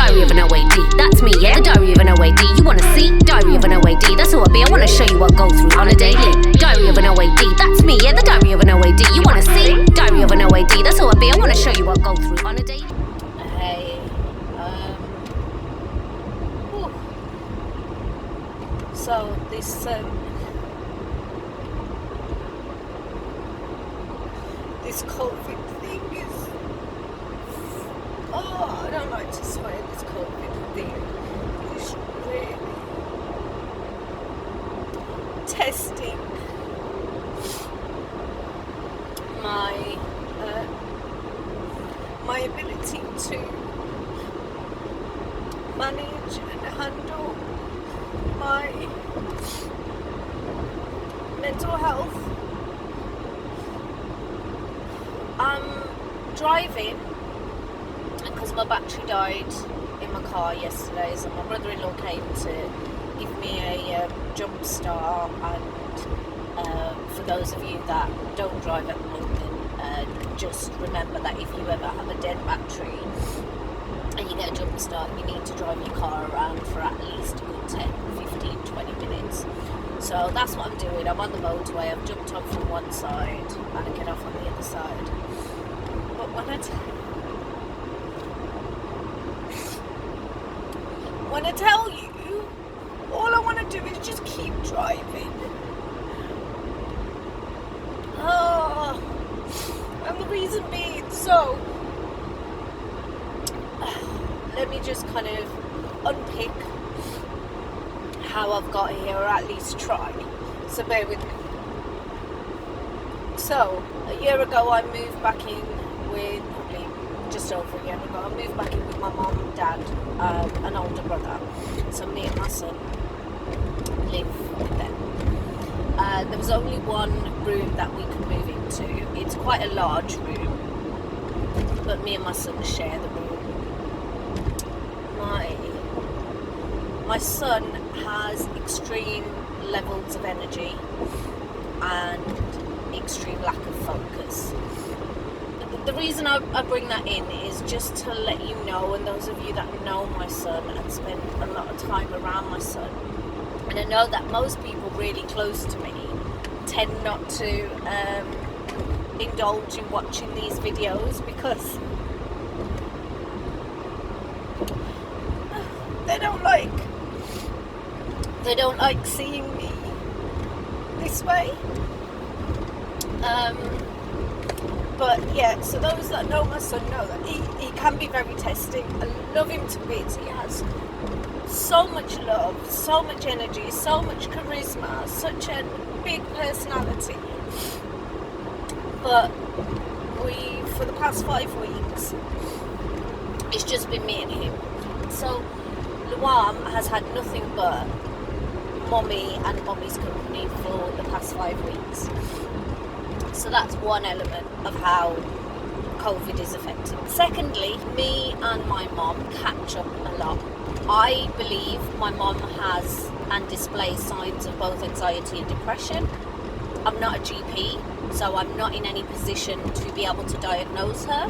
Diary of an OAD, that's me, yeah, the diary of an OAD. You wanna see? Diary of an OAD, that's who I be. I wanna show you what I go through on a daily. Diary of an OAD, that's me, yeah, the diary of an OAD. You wanna see? Diary of an OAD, that's who I be. I wanna show you what I go through on a daily. Hey, so this COVID thing is, I don't like to swear, this COVID thing is really testing my ability to manage and handle my mental health. I'm driving, and because my battery died in my car yesterday, so my brother-in-law came to give me a jump start. And for those of you that don't drive at the moment, just remember that if you ever have a dead battery and you get a jump start, you need to drive your car around for at least a good 10, 15, 20 minutes. So that's what I'm doing. I'm on the motorway, I've jumped off from one side and I get off on the other side. But when I tell you, all I want to do is just keep driving. And the reason being, so let me just kind of unpick how I've got here, or at least try. So bear with me. So a year ago I moved back in with, probably just over a year ago, I moved back in with my mum and dad, an older brother. So me and my son live with them. There was only one room that we could move into. It's quite a large room, but me and my son share the room. My son has extreme levels of energy and extreme lack of focus. The reason I bring that in is just to let you know, and those of you that know my son and spend a lot of time around my son, and I know that most people really close to me tend not to indulge in watching these videos because they don't like seeing me this way. But yeah, so those that know my son know that he can be very testing. I love him to bits. He has so much love, so much energy, so much charisma, such a big personality. But for the past 5 weeks, it's just been me and him. So Luam has had nothing but mommy and mommy's company for the past 5 weeks. So that's one element of how COVID is affecting. Secondly, me and my mom catch up a lot. I believe my mom has and displays signs of both anxiety and depression. I'm not a GP, so I'm not in any position to be able to diagnose her.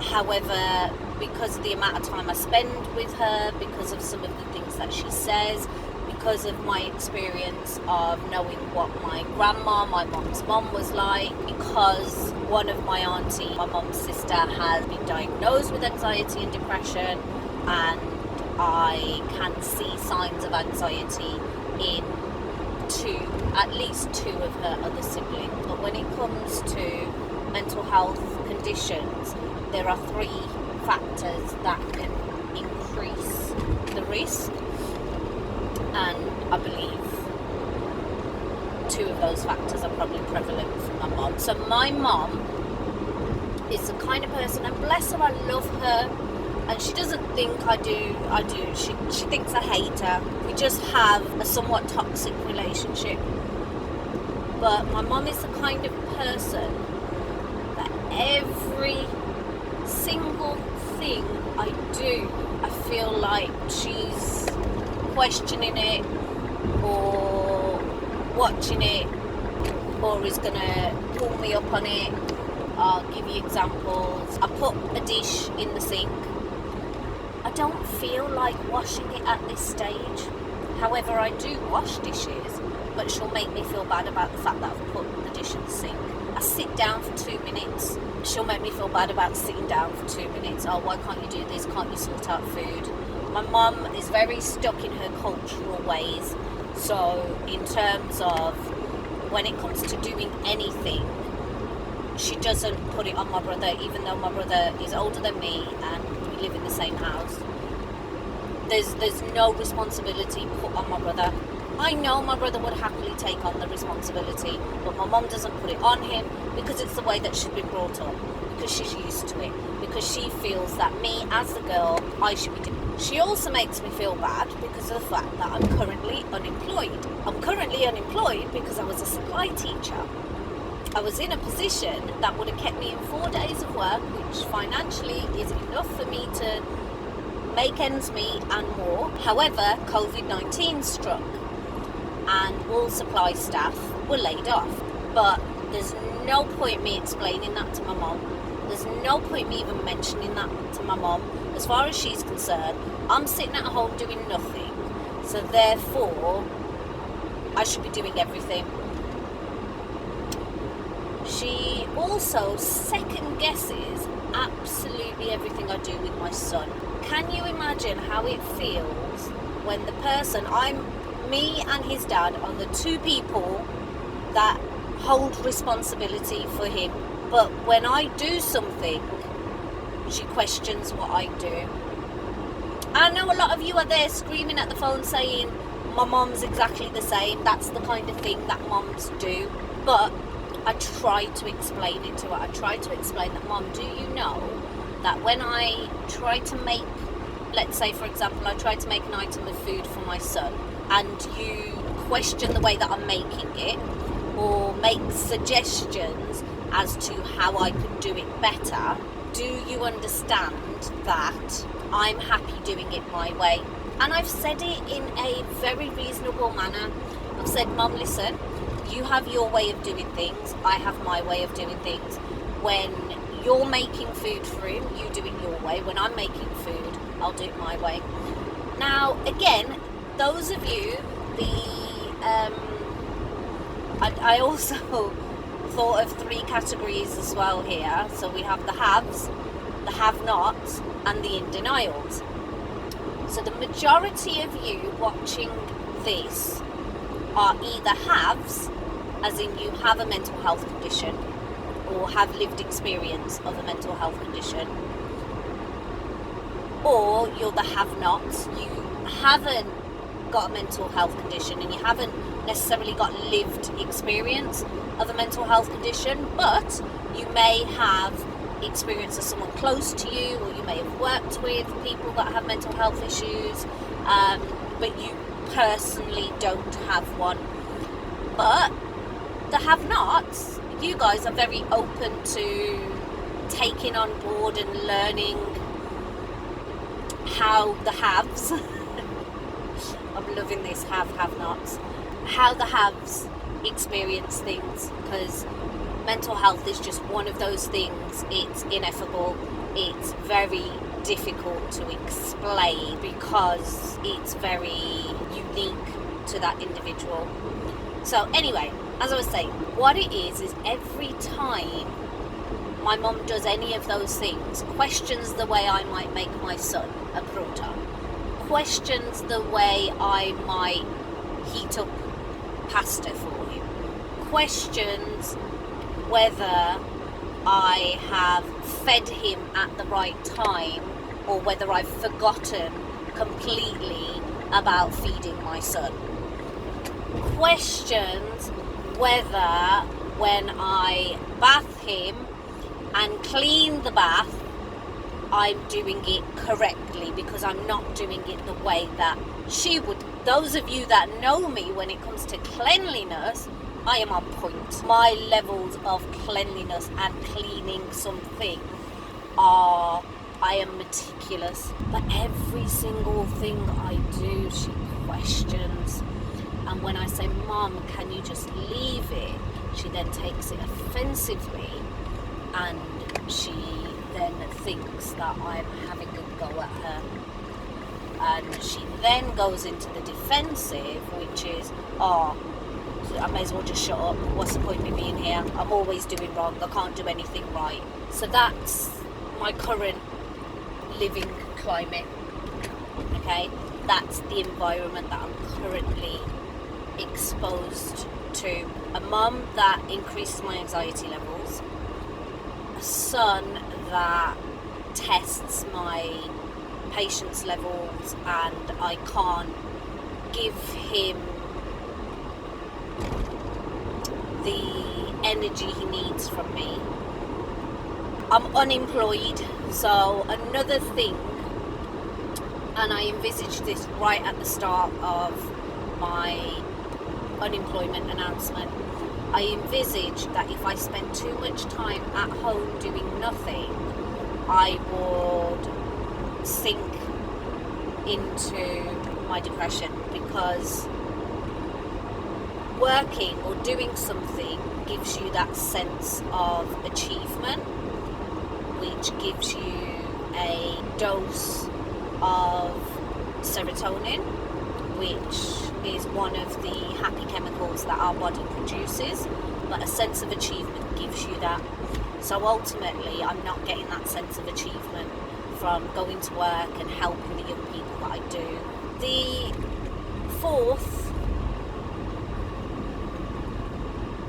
However, because of the amount of time I spend with her, because of some of the things that she says, because of my experience of knowing what my grandma, my mom's mom, was like, because one of my auntie, my mom's sister, has been diagnosed with anxiety and depression, and I can see signs of anxiety in at least two of her other siblings. But when it comes to mental health conditions, there are 3 factors that can increase the risk, and I believe 2 of those factors are probably prevalent for my mom. So my mom is the kind of person, and bless her, I love her, and she doesn't think I do. She thinks I hate her. We just have a somewhat toxic relationship. But my mom is the kind of person that every single thing I do, I feel like she's questioning it or watching it, or is gonna pull me up on it. I'll give you examples. I put a dish in the sink don't feel like washing it at this stage. However, I do wash dishes, but she'll make me feel bad about the fact that I've put the dish in the sink. I sit down for 2 minutes, she'll make me feel bad about sitting down for 2 minutes. Oh, why can't you do this? Can't you sort out food? My mum is very stuck in her cultural ways. So in terms of when it comes to doing anything, she doesn't put it on my brother, even though my brother is older than me and we live in the same house. There's no responsibility put on my brother. I know my brother would happily take on the responsibility, but my mum doesn't put it on him because it's the way that she's been brought up, because she's used to it, because she feels that me as the girl, I should be doing it. She also makes me feel bad because of the fact that I'm currently unemployed. I'm currently unemployed because I was a supply teacher. I was in a position that would have kept me in 4 days of work, which financially is enough for me to make ends meet and more. However, COVID-19 struck and all supply staff were laid off. But there's no point me explaining that to my mum. There's no point me even mentioning that to my mum. As far as she's concerned, I'm sitting at home doing nothing. So therefore, I should be doing everything. She also second guesses absolutely everything I do with my son. Can you imagine how it feels when the person, me and his dad are the two people that hold responsibility for him, but when I do something, she questions what I do. I know a lot of you are there screaming at the phone saying my mom's exactly the same, that's the kind of thing that moms do, but I try to explain it to her. I try to explain that, Mom, do you know that when I try to make, let's say for example, I try to make an item of food for my son and you question the way that I'm making it or make suggestions as to how I could do it better, do you understand that I'm happy doing it my way? And I've said it in a very reasonable manner. I've said, Mum, listen, you have your way of doing things, I have my way of doing things. When you're making food for him, you do it your way. When I'm making food, I'll do it my way. Now, again, those of you, I also thought of 3 categories as well here. So we have the haves, the have-nots, and the in denials. So the majority of you watching this are either haves, as in you have a mental health condition or have lived experience of a mental health condition, or you're the have-nots. You haven't got a mental health condition and you haven't necessarily got lived experience of a mental health condition, but you may have experience of someone close to you, or you may have worked with people that have mental health issues, but you personally don't have one. But the have-nots, you guys are very open to taking on board and learning how the haves I'm loving this have-nots, how the haves experience things, because mental health is just one of those things. It's ineffable, it's very difficult to explain because it's very unique to that individual. So anyway, as I was saying, what it is every time my mum does any of those things, questions the way I might make my son a prota, questions the way I might heat up pasta for him, questions whether I have fed him at the right time or whether I've forgotten completely about feeding my son, questions whether when I bath him and clean the bath I'm doing it correctly, because I'm not doing it the way that she would. Those of you that know me, when it comes to cleanliness, I am on point. My levels of cleanliness and cleaning something I am meticulous. But every single thing I do, she questions. And when I say, Mum, can you just leave it? She then takes it offensively and she then thinks that I'm having a go at her. And she then goes into the defensive, which is, oh, I may as well just shut up. What's the point of me being here? I'm always doing wrong. I can't do anything right. So that's my current living climate. Okay, that's the environment that I'm currently exposed to. A mum that increases my anxiety levels, a son that tests my patience levels, and I can't give him the energy he needs from me. I'm unemployed, so another thing, and I envisaged this right at the start of my unemployment announcement. I envisaged that if I spend too much time at home doing nothing, I would sink into my depression, because working or doing something gives you that sense of achievement, which gives you a dose of serotonin, which is one of the happy chemicals that our body produces, but a sense of achievement gives you that. So ultimately, I'm not getting that sense of achievement from going to work and helping the young people that I do. The fourth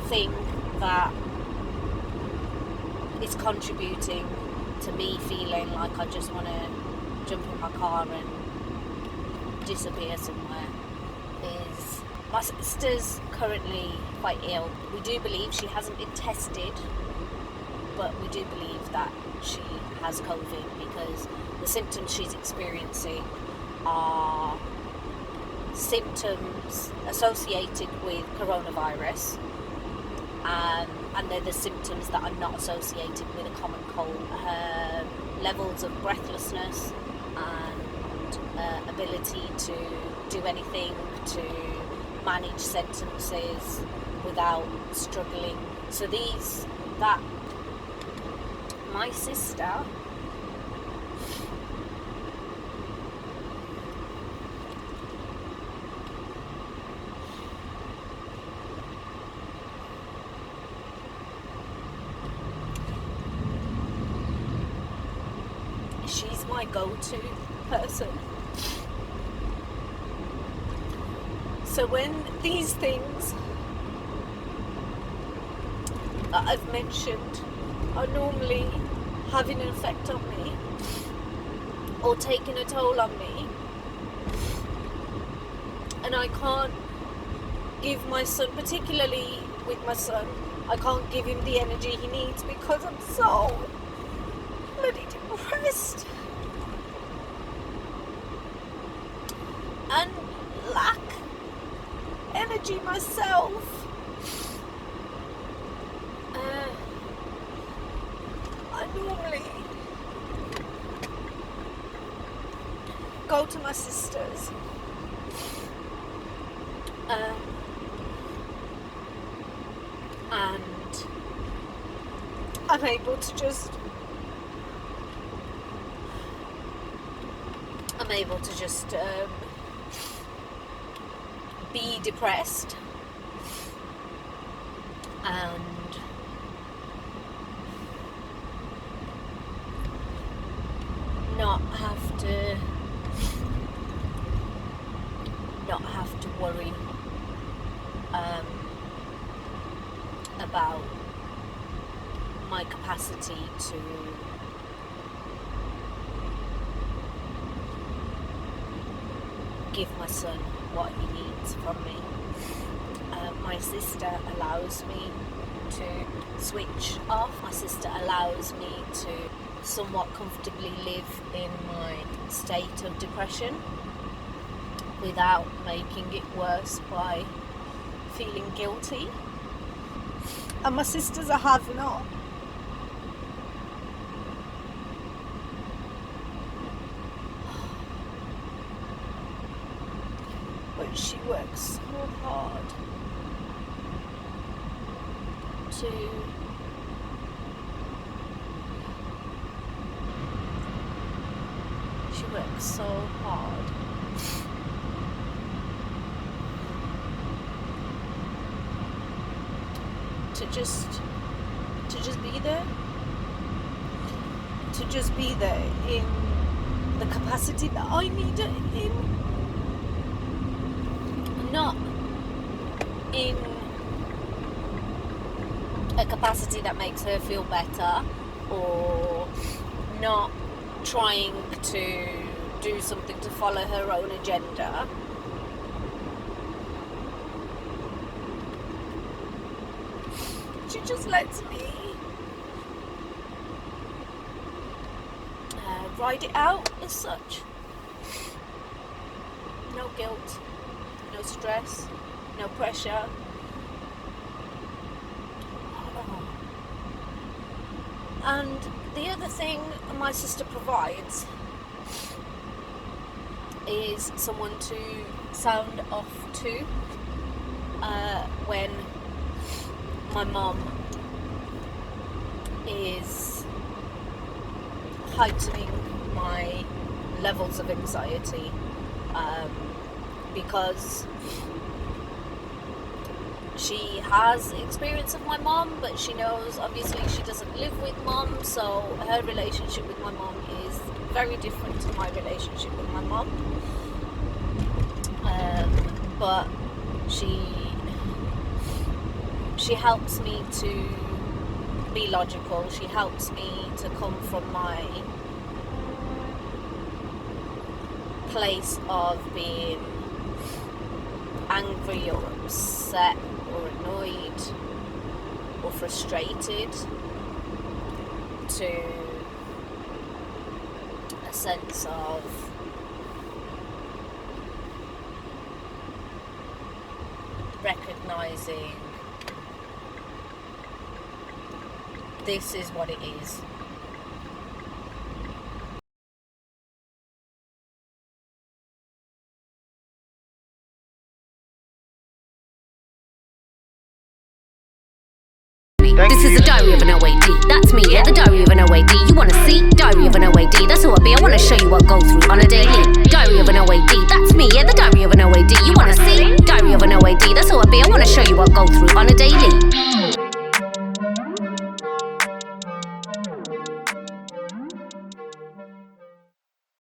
thing that is contributing to me feeling like I just want to jump in my car and disappear somewhere is my sister's currently quite ill. We do believe, she hasn't been tested, but we do believe that she has COVID, because the symptoms she's experiencing are symptoms associated with coronavirus, and they're the symptoms that are not associated with a common cold. Her levels of breathlessness and ability to do anything, to manage sentences without struggling. So my sister she's my go-to person. So when these things that I've mentioned are normally having an effect on me or taking a toll on me, and I can't give my son, particularly with my son, I can't give him the energy he needs because I'm so bloody depressed and lack energy myself. I normally go to my sister's and I'm able to just be depressed and not have to worry about my capacity to give my son what he needs from me. My sister allows me to switch off. My sister allows me to somewhat comfortably live in my state of depression without making it worse by feeling guilty. And my sister's a have-not. But she works so hard to work so hard to just be there, in the capacity that I need it in, not in a capacity that makes her feel better, or not trying to do something to follow her own agenda. She just lets me ride it out as such. No guilt, no stress, no pressure. And the other thing my sister provides is someone to sound off to when my mum is heightening my levels of anxiety, because she has experience of my mum, but she knows obviously she doesn't live with mum, so her relationship with my mum is very different to my relationship with my mum. But she helps me to be logical. She helps me to come from my place of being angry or upset or annoyed or frustrated to a sense of recognizing this is what it is. This is a diary of an OAD. That's me, yeah, the diary of an OAD. You wanna see? Diary of an OAD. That's who I be. I wanna show you what I go through on a daily. Diary of an OAD. That's me, yeah, the diary of an OAD. You wanna see? Diary of an OAD. That's who I be. I wanna show you what I go through on a daily.